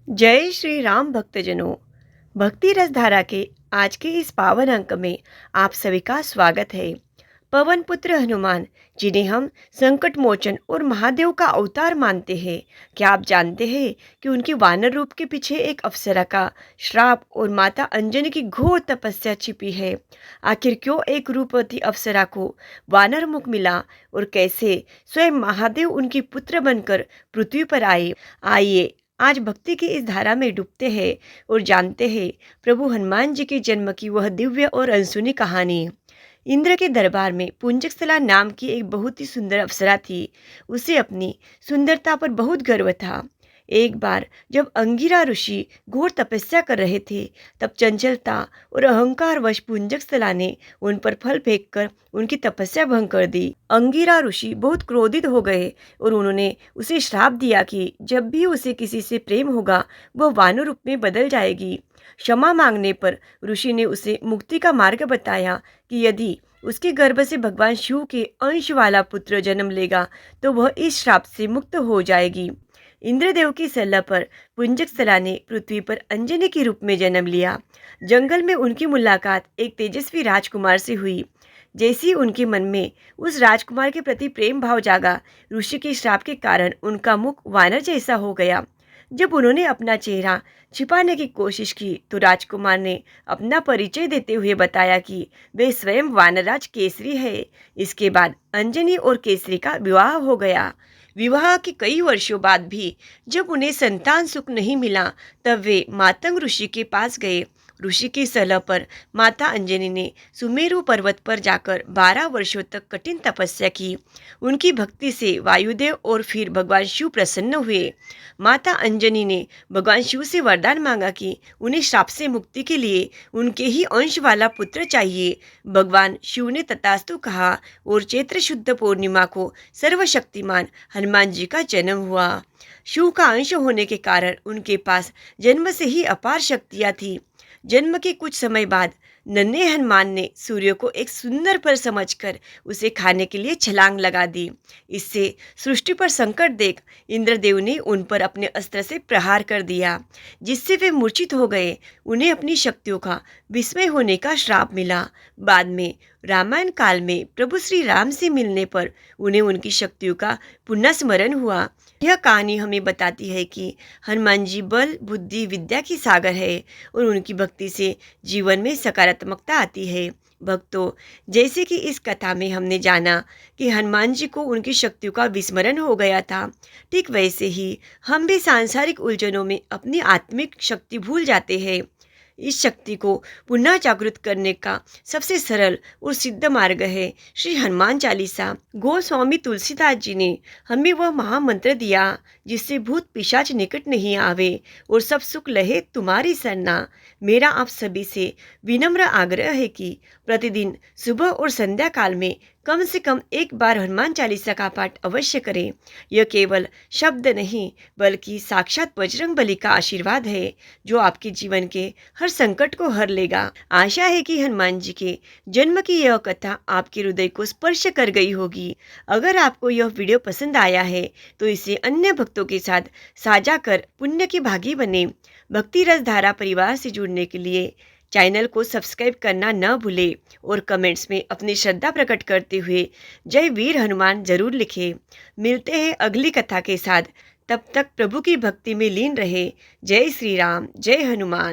जय श्री राम भक्तजनों। भक्ति रस धारा के आज के इस पावन अंक में आप सभी का स्वागत है। पवन पुत्र हनुमान, जिन्हें हम संकट मोचन और महादेव का अवतार मानते हैं, क्या आप जानते हैं कि उनके वानर रूप के पीछे एक अप्सरा का श्राप और माता अंजनी की घोर तपस्या छिपी है। आखिर क्यों एक रूपवती अप्सरा को वानर मुख मिला और कैसे स्वयं महादेव उनकी पुत्र बनकर पृथ्वी पर आए? आइए आज भक्ति की इस धारा में डूबते हैं और जानते हैं प्रभु हनुमान जी के जन्म की वह दिव्य और अनसुनी कहानी। इंद्र के दरबार में पुंजकसला नाम की एक बहुत ही सुंदर अप्सरा थी। उसे अपनी सुंदरता पर बहुत गर्व था। एक बार जब अंगिरा ऋषि घोर तपस्या कर रहे थे, तब चंचलता और अहंकार वश पुंजकसला ने उन पर फल फेंककर उनकी तपस्या भंग कर दी। अंगिरा ऋषि बहुत क्रोधित हो गए और उन्होंने उसे श्राप दिया कि जब भी उसे किसी से प्रेम होगा, वह वानर रूप में बदल जाएगी। क्षमा मांगने पर ऋषि ने उसे मुक्ति का मार्ग बताया कि यदि उसके गर्भ से भगवान शिव के अंश वाला पुत्र जन्म लेगा तो वह इस श्राप से मुक्त हो जाएगी। इंद्रदेव की सलाह पर पुंजकसला ने पृथ्वी पर अंजनी के रूप में जन्म लिया। जंगल में उनकी मुलाकात एक तेजस्वी राजकुमार से हुई। जैसे ही उनके मन में उस राजकुमार के प्रति प्रेम भाव जागा, ऋषि के श्राप के कारण उनका मुख वानर जैसा हो गया। जब उन्होंने अपना चेहरा छिपाने की कोशिश की तो राजकुमार ने अपना परिचय देते हुए बताया कि वे स्वयं वानरराज केसरी है। इसके बाद अंजनी और केसरी का विवाह हो गया। विवाह के कई वर्षों बाद भी जब उन्हें संतान सुख नहीं मिला, तब वे मातंग ऋषि के पास गए। ऋषि की सलाह पर माता अंजनी ने सुमेरु पर्वत पर जाकर 12 वर्षों तक कठिन तपस्या की। उनकी भक्ति से वायुदेव और फिर भगवान शिव प्रसन्न हुए। माता अंजनी ने भगवान शिव से वरदान मांगा कि उन्हें श्राप से मुक्ति के लिए उनके ही अंश वाला पुत्र चाहिए। भगवान शिव ने तथास्तु कहा और चैत्र शुद्ध पूर्णिमा को सर्वशक्तिमान हनुमान जी का जन्म हुआ। शिव का अंश होने के कारण उनके पास जन्म से ही अपार शक्तियाँ थी। जन्म के कुछ समय बाद नन्हे हनुमान ने सूर्य को एक सुंदर फल समझकर उसे खाने के लिए छलांग लगा दी। इससे सृष्टि पर संकट देख इंद्रदेव ने उन पर अपने अस्त्र से प्रहार कर दिया, जिससे वे मूर्छित हो गए। उन्हें अपनी शक्तियों का विस्मय होने का श्राप मिला। बाद में रामायण काल में प्रभु श्री राम से मिलने पर उन्हें उनकी शक्तियों का पुनः स्मरण हुआ। यह कहानी हमें बताती है कि हनुमान जी बल, बुद्धि, विद्या की सागर है और उनकी भक्ति से जीवन में सकारात्मकता आती है। भक्तों, जैसे कि इस कथा में हमने जाना कि हनुमान जी को उनकी शक्तियों का विस्मरण हो गया था, ठीक वैसे ही हम भी सांसारिक उलझनों में अपनी आत्मिक शक्ति भूल जाते हैं। इस शक्ति को पुनः जागृत करने का सबसे सरल और सिद्ध मार्ग है श्री हनुमान चालीसा। गोस्वामी तुलसीदास जी ने हमें वह महामंत्र दिया जिससे भूत पिशाच निकट नहीं आवे और सब सुख लहे तुम्हारी सरना। मेरा आप सभी से विनम्र आग्रह है कि प्रतिदिन सुबह और संध्या काल में कम से कम एक बार हनुमान चालीसा का पाठ अवश्य करें। यह केवल शब्द नहीं बल्कि साक्षात बजरंग बली का आशीर्वाद है, जो आपके जीवन के हर संकट को हर लेगा। आशा है कि हनुमान जी के जन्म की यह कथा आपके हृदय को स्पर्श कर गई होगी। अगर आपको यह वीडियो पसंद आया है तो इसे अन्य भक्तों के साथ साझा कर पुण्य की भागी बने। भक्ति रस धारा परिवार से जुड़ने के लिए चैनल को सब्सक्राइब करना न भूले और कमेंट्स में अपनी श्रद्धा प्रकट करते हुए जय वीर हनुमान जरूर लिखें। मिलते हैं अगली कथा के साथ। तब तक प्रभु की भक्ति में लीन रहे। जय श्री राम, जय हनुमान।